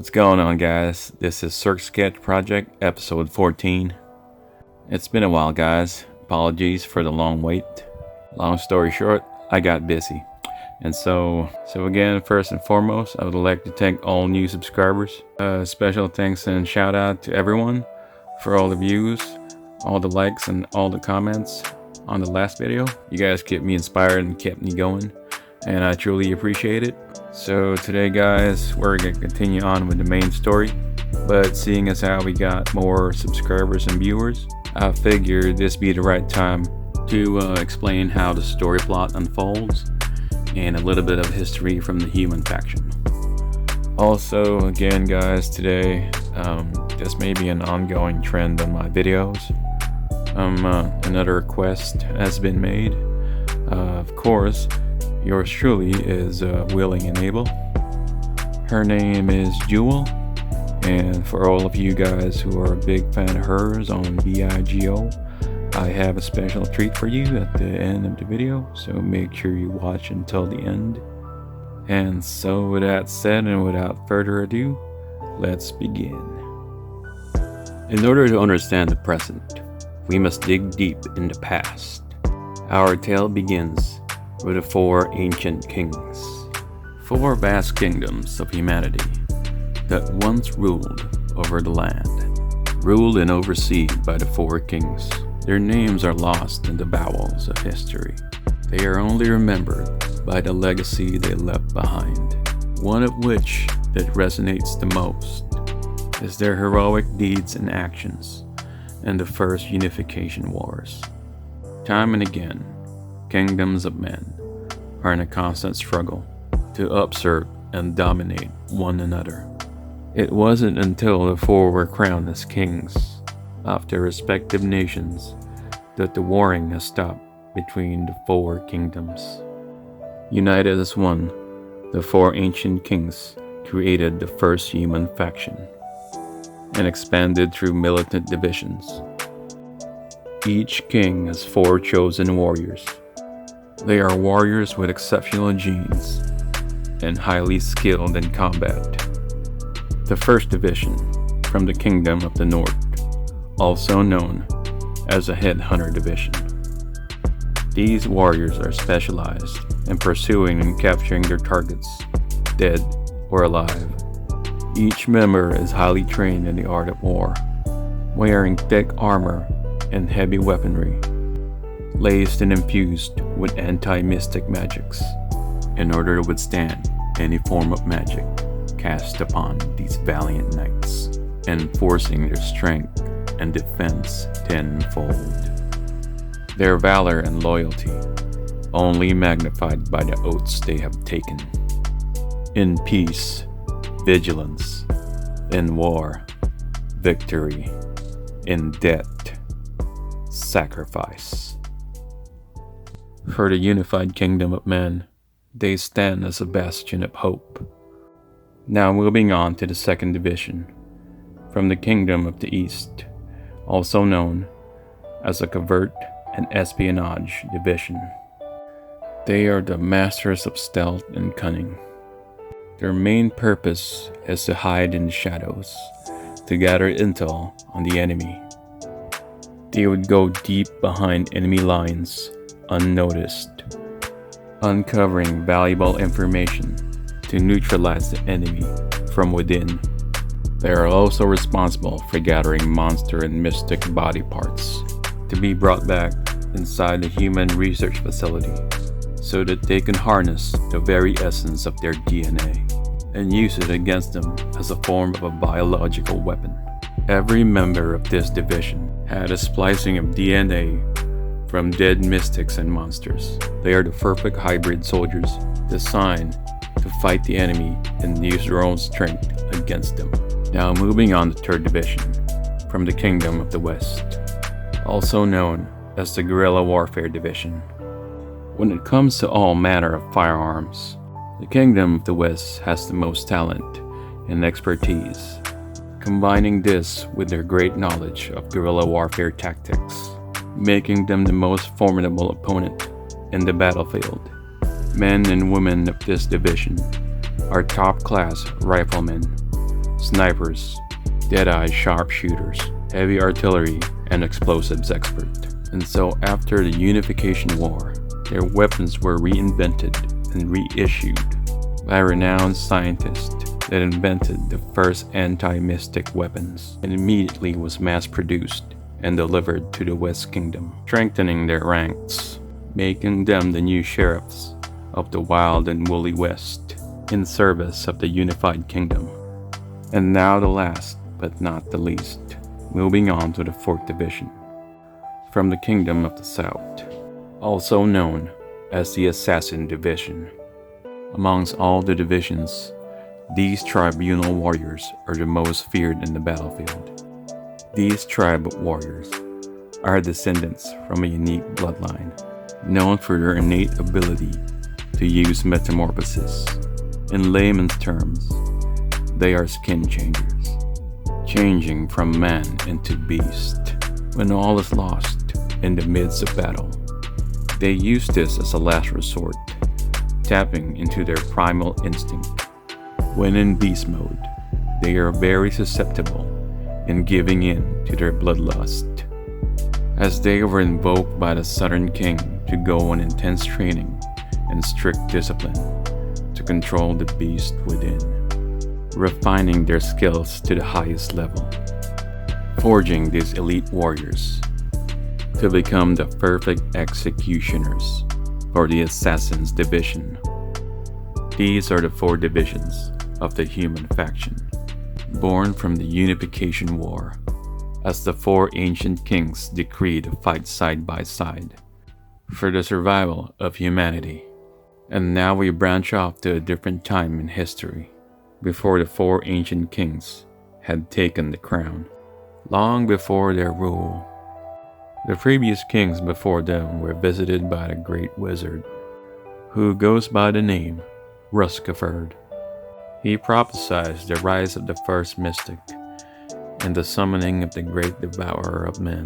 What's going on, guys? This is Cirque Sketch Project, episode 14. It's been a while, guys. Apologies for the long wait. Long story short, I got busy. And so again, first and foremost, I would like to thank all new subscribers. Special thanks and shout out to everyone for all the views, all the likes, and all the comments on the last video. You guys kept me inspired and kept me going, and I truly appreciate it. So today, guys, we're gonna continue on with the main story, but seeing as how we got more subscribers and viewers, I figured this be the right time to explain how the story plot unfolds and a little bit of history from the human faction. Also, again, guys, today this may be an ongoing trend on my videos. Another request has been made. Of course, yours truly is willing and able. Her name is Jewel, and for all of you guys who are a big fan of hers on VIGO, I have a special treat for you at the end of the video, so make sure you watch until the end. And so with that said, and without further ado, let's begin. In order to understand the present, we must dig deep in the past. Our tale begins with the four ancient kings. Four vast kingdoms of humanity that once ruled over the land. Ruled and overseen by the four kings. Their names are lost in the bowels of history. They are only remembered by the legacy they left behind. One of which that resonates the most is their heroic deeds and actions in the first unification wars. Time and again, kingdoms of men are in a constant struggle to usurp and dominate one another. It wasn't until the four were crowned as kings of their respective nations that the warring has stopped between the four kingdoms. United as one, the four ancient kings created the first human faction and expanded through militant divisions. Each king has four chosen warriors. They are warriors with exceptional genes and highly skilled in combat. The first division from the Kingdom of the North, also known as the Headhunter Division. These warriors are specialized in pursuing and capturing their targets, dead or alive. Each member is highly trained in the art of war, wearing thick armor and heavy weaponry, laced and infused with anti-mystic magics, in order to withstand any form of magic cast upon these valiant knights, enforcing their strength and defense tenfold. Their valor and loyalty only magnified by the oaths they have taken. In peace, vigilance; in war, victory; in death, sacrifice. For the unified kingdom of men, they stand as a bastion of hope. Now moving on to the second division, from the Kingdom of the East, also known as the Covert and Espionage Division. They are the masters of stealth and cunning. Their main purpose is to hide in the shadows, to gather intel on the enemy. They would go deep behind enemy lines, unnoticed, uncovering valuable information to neutralize the enemy from within. They are also responsible for gathering monster and mystic body parts to be brought back inside the human research facility so that they can harness the very essence of their DNA and use it against them as a form of a biological weapon. Every member of this division had a splicing of DNA from dead mystics and monsters. They are the perfect hybrid soldiers designed to fight the enemy and use their own strength against them. Now moving on to third division, from the Kingdom of the West, also known as the Guerrilla Warfare Division. When it comes to all manner of firearms, the Kingdom of the West has the most talent and expertise, combining this with their great knowledge of guerrilla warfare tactics, making them the most formidable opponent in the battlefield. Men and women of this division are top-class riflemen, snipers, dead-eye sharpshooters, heavy artillery, and explosives expert. And so after the Unification War, their weapons were reinvented and reissued by renowned scientists that invented the first anti-mystic weapons and immediately was mass-produced and delivered to the West Kingdom, strengthening their ranks, making them the new sheriffs of the wild and woolly West in service of the unified kingdom. And now the last, but not the least, moving on to the 4th Division, from the Kingdom of the South, also known as the Assassin Division. Amongst all the divisions, these tribunal warriors are the most feared in the battlefield. These tribe warriors are descendants from a unique bloodline, known for their innate ability to use metamorphosis. In layman's terms, they are skin changers, changing from man into beast when all is lost in the midst of battle. They use this as a last resort, tapping into their primal instinct. When in beast mode, they are very susceptible in giving in to their bloodlust, as they were invoked by the Southern King to go on intense training and strict discipline to control the beast within, refining their skills to the highest level, forging these elite warriors to become the perfect executioners for the Assassins Division. These are the 4 divisions of the human faction, born from the Unification War, as the 4 ancient kings decreed to fight side by side for the survival of humanity. And now we branch off to a different time in history, before the 4 ancient kings had taken the crown, long before their rule. The previous kings before them were visited by the great wizard, who goes by the name Ruscaferd. He prophesied the rise of the first mystic and the summoning of the great devourer of men.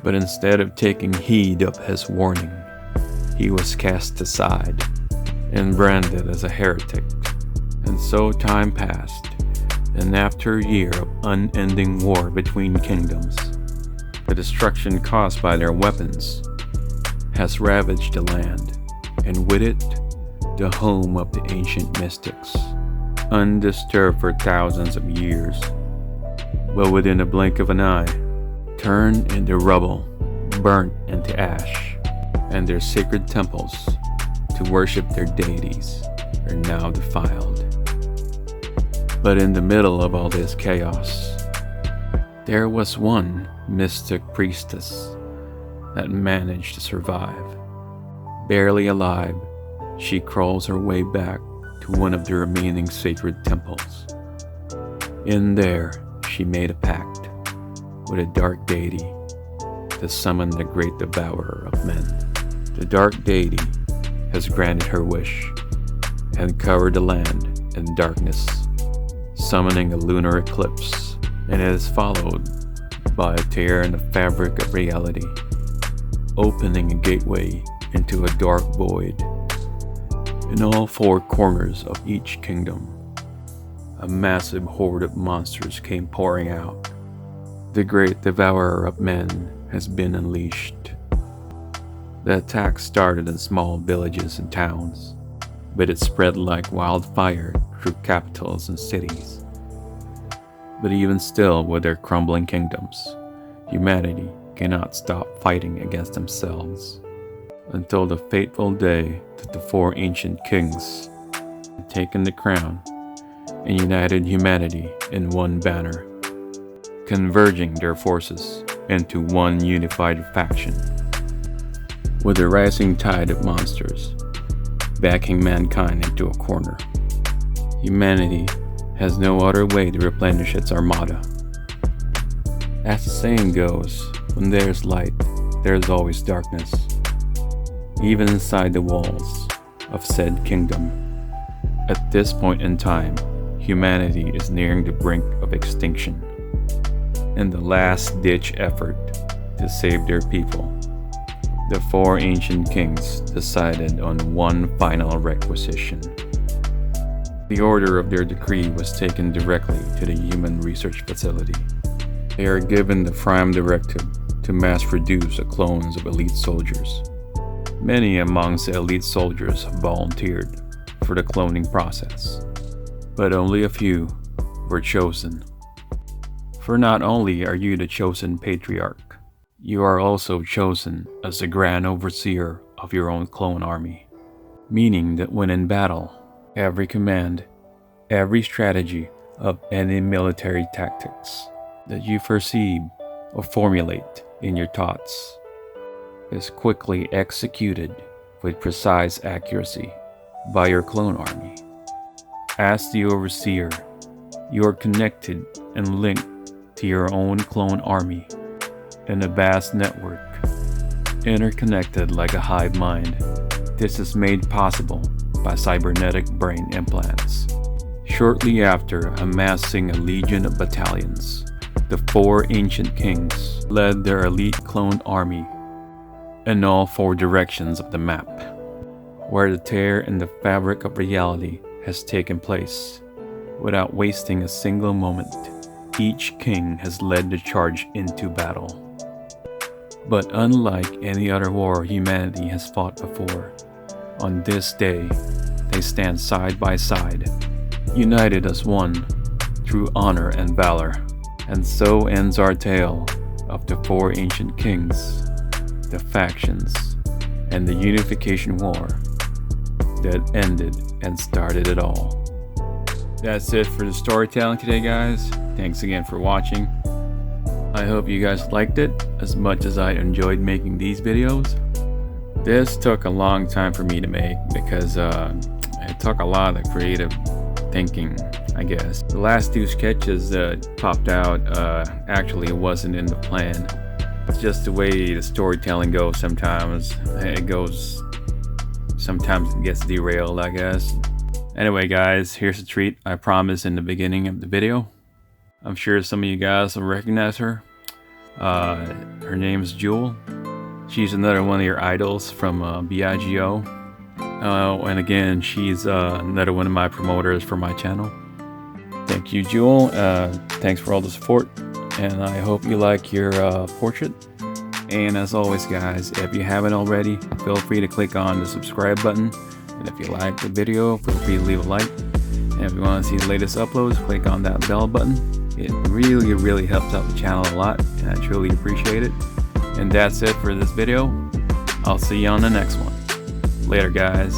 But instead of taking heed of his warning, he was cast aside and branded as a heretic. And so time passed, and after a year of unending war between kingdoms, the destruction caused by their weapons has ravaged the land, and with it, the home of the ancient mystics, undisturbed for thousands of years, but within a blink of an eye, turned into rubble, burnt into ash, and their sacred temples to worship their deities are now defiled. But in the middle of all this chaos, there was one mystic priestess that managed to survive. Barely alive, she crawls her way back to one of the remaining sacred temples. In there, she made a pact with a dark deity to summon the great devourer of men. The dark deity has granted her wish and covered the land in darkness, summoning a lunar eclipse, and it is followed by a tear in the fabric of reality, opening a gateway into a dark void. In all 4 corners of each kingdom, a massive horde of monsters came pouring out. The great devourer of men has been unleashed. The attack started in small villages and towns, but it spread like wildfire through capitals and cities. But even still, with their crumbling kingdoms, humanity cannot stop fighting against themselves until the fateful day that the 4 ancient kings had taken the crown and united humanity in one banner, converging their forces into one unified faction. With the rising tide of monsters backing mankind into a corner, humanity has no other way to replenish its armada. As the saying goes, when there's light, there's always darkness, even inside the walls of said kingdom. At this point in time, humanity is nearing the brink of extinction. In the last-ditch effort to save their people, the 4 ancient kings decided on one final requisition. The order of their decree was taken directly to the Human Research Facility. They are given the prime directive to mass produce the clones of elite soldiers. Many amongst the elite soldiers volunteered for the cloning process, but only a few were chosen. For not only are you the chosen patriarch, you are also chosen as the grand overseer of your own clone army, meaning that when in battle, every command, every strategy of any military tactics that you foresee or formulate in your thoughts is quickly executed with precise accuracy by your clone army. As the overseer, you are connected and linked to your own clone army in a vast network, interconnected like a hive mind. This is made possible by cybernetic brain implants. Shortly after amassing a legion of battalions, the 4 ancient kings led their elite clone army in all 4 directions of the map, where the tear in the fabric of reality has taken place. Without wasting a single moment, each king has led the charge into battle. But unlike any other war humanity has fought before, on this day, they stand side by side, united as one through honor and valor. And so ends our tale of the 4 ancient kings, the factions, and the unification war that ended and started it all. That's it for the storytelling today, guys. Thanks again for watching. I hope you guys liked it as much as I enjoyed making these videos. This took a long time for me to make because it took a lot of creative thinking, I guess. The last 2 sketches that popped out actually wasn't in the plan. It's just the way the storytelling goes sometimes. Sometimes it gets derailed, I guess. Anyway guys, here's a treat I promised in the beginning of the video. I'm sure some of you guys will recognize her. Her name is Jewel. She's another one of your idols from BIGO. And again, she's another one of my promoters for my channel. Thank you, Jewel. Thanks for all the support, and I hope you like your portrait. And as always, guys, if you haven't already, feel free to click on the subscribe button. And if you like the video, feel free to leave a like. And if you want to see the latest uploads, click on that bell button. It really helps out the channel a lot, and I truly appreciate it. And that's it for this video. I'll see you on the next one. Later, guys.